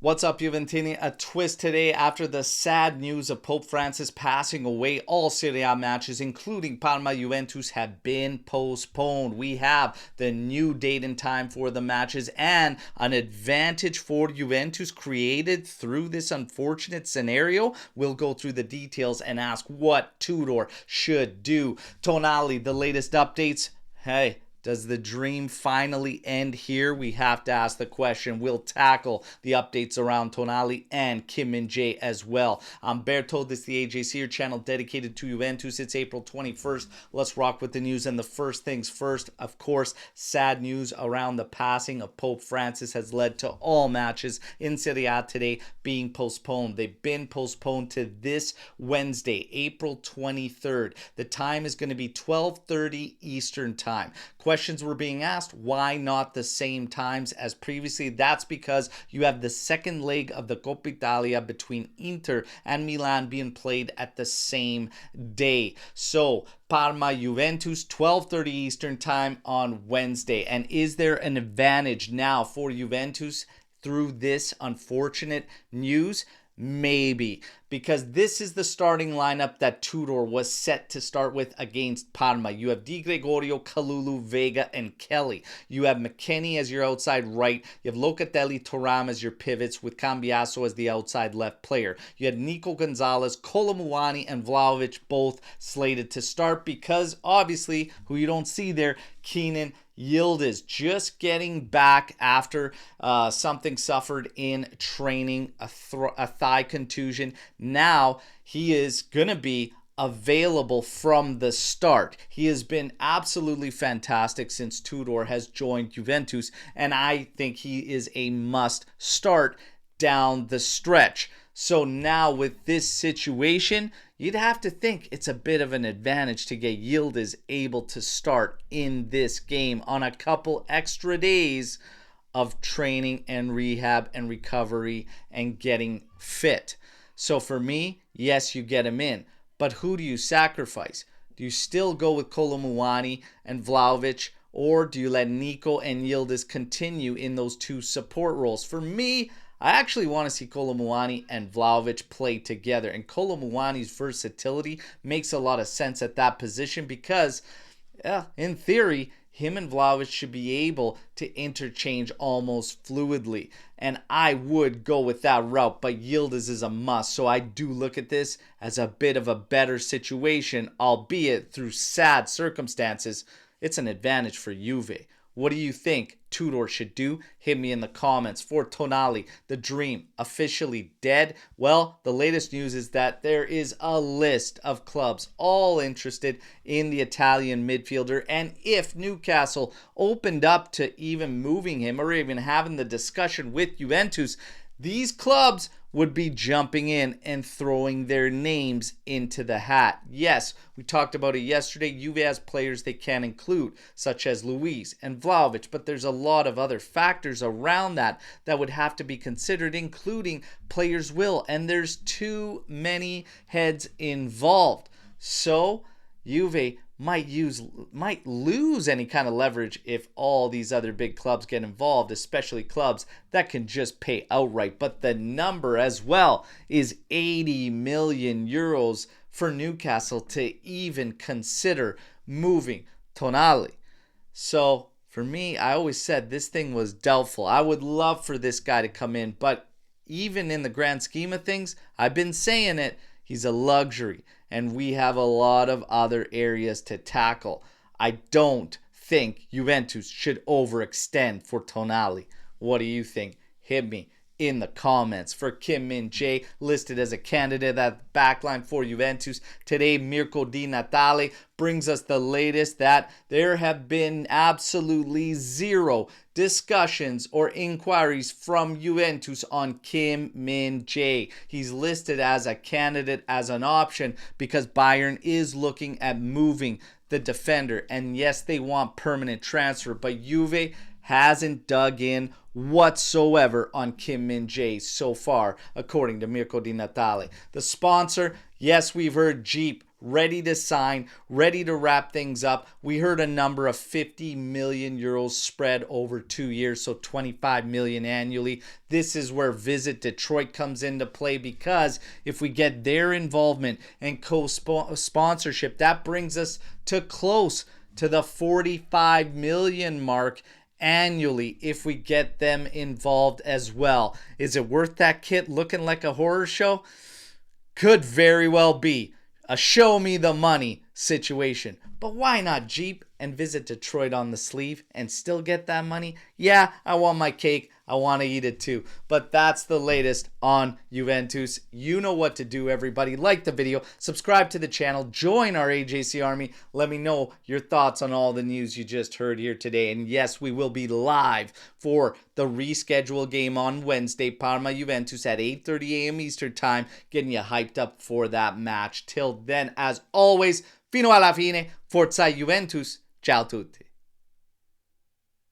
What's up, Juventini? A twist today after the sad news of Pope Francis passing away. All Serie A matches, including Parma Juventus, have been postponed. We have the new date and time for the matches and an advantage for Juventus created through this unfortunate scenario. We'll go through the details and ask what Tudor should do. Tonali, the latest updates. Hey, does the dream finally end here? We have to ask the question. We'll tackle the updates around Tonali and Kim Min-jae as well. I'm Berto. This is the AJ Sear channel dedicated to Juventus. It's April 21st. Let's rock with the news. And the first things first, of course, sad news around the passing of Pope Francis has led to all matches in Serie A today being postponed. They've been postponed to this Wednesday, April 23rd. The time is going to be 12:30 Eastern time. Questions were being asked, why not the same times as previously? That's because you have the second leg of the Coppa Italia between Inter and Milan being played at the same day. So Parma Juventus, 12:30 Eastern time on Wednesday. And is there an advantage now for Juventus through this unfortunate news? Maybe, because this is the starting lineup that Tudor was set to start with against Parma. You have Di Gregorio, Kalulu, Vega, and Kelly. You have McKennie as your outside right. You have Locatelli, Thuram as your pivots with Cambiaso as the outside left player. You had Nico Gonzalez, Kolomuani, and Vlahovic both slated to start because obviously, who you don't see there, Keenan Yildiz just getting back after something suffered in training, a thigh contusion. Now he is going to be available from the start. He has been absolutely fantastic since Tudor has joined Juventus, and I think he is a must start down the stretch. So now with this situation, you'd have to think it's a bit of an advantage to get Yildiz able to start in this game on a couple extra days of training and rehab and recovery and getting fit. So for me, yes, you get him in. But who do you sacrifice? Do you still go with Kolomuani and Vlahovic, or do you let Nico and Yildiz continue in those two support roles? For me, I actually want to see Kolomuani and Vlahovic play together. And Kolomuani's versatility makes a lot of sense at that position because, in theory, him and Vlahovic should be able to interchange almost fluidly. And I would go with that route, but Yildiz is a must. So I do look at this as a bit of a better situation, albeit through sad circumstances. It's an advantage for Juve. What do you think Tudor should do? Hit me in the comments. For Tonali, the dream officially dead? Well, the latest news is that there is a list of clubs all interested in the Italian midfielder. And if Newcastle opened up to even moving him or even having the discussion with Juventus, these clubs would be jumping in and throwing their names into the hat. Yes, we talked about it yesterday. Juve has players they can include, such as Luiz and Vlahovic, but there's a lot of other factors around that would have to be considered, including players' will, and there's too many heads involved. So Juve might lose any kind of leverage if all these other big clubs get involved, especially clubs that can just pay outright. But the number as well is 80 million euros for Newcastle to even consider moving Tonali. So for me, I always said this thing was doubtful. I would love for this guy to come in, but even in the grand scheme of things, I've been saying it, he's a luxury, and we have a lot of other areas to tackle. I don't think Juventus should overextend for Tonali. What do you think? Hit me in the comments. For Kim Min-jae, listed as a candidate at the backline for Juventus. Today, Mirko Di Natale brings us the latest that there have been absolutely zero discussions or inquiries from Juventus on Kim Min-jae. He's listed as a candidate, as an option, because Bayern is looking at moving the defender. And yes, they want permanent transfer, but Juve hasn't dug in whatsoever on Kim Min-jae so far, according to Mirko Di Natale. The sponsor, yes, we've heard Jeep ready to sign, ready to wrap things up. We heard a number of 50 million euros spread over 2 years, so 25 million annually. This is where Visit Detroit comes into play, because if we get their involvement and co-sponsorship, that brings us to close to the 45 million mark annually if we get them involved as well. Is it worth that kit looking like a horror show? Could very well be a show me the money situation. But why not Jeep and Visit Detroit on the sleeve and still get that money? Yeah, I want my cake. I want to eat it too. But that's the latest on Juventus. You know what to do, everybody. Like the video, subscribe to the channel, join our AJC Army. Let me know your thoughts on all the news you just heard here today. And yes, we will be live for the rescheduled game on Wednesday, Parma Juventus at 8:30 a.m. Eastern Time, getting you hyped up for that match. Till then, as always, fino alla fine, forza Juventus. Ciao tutti.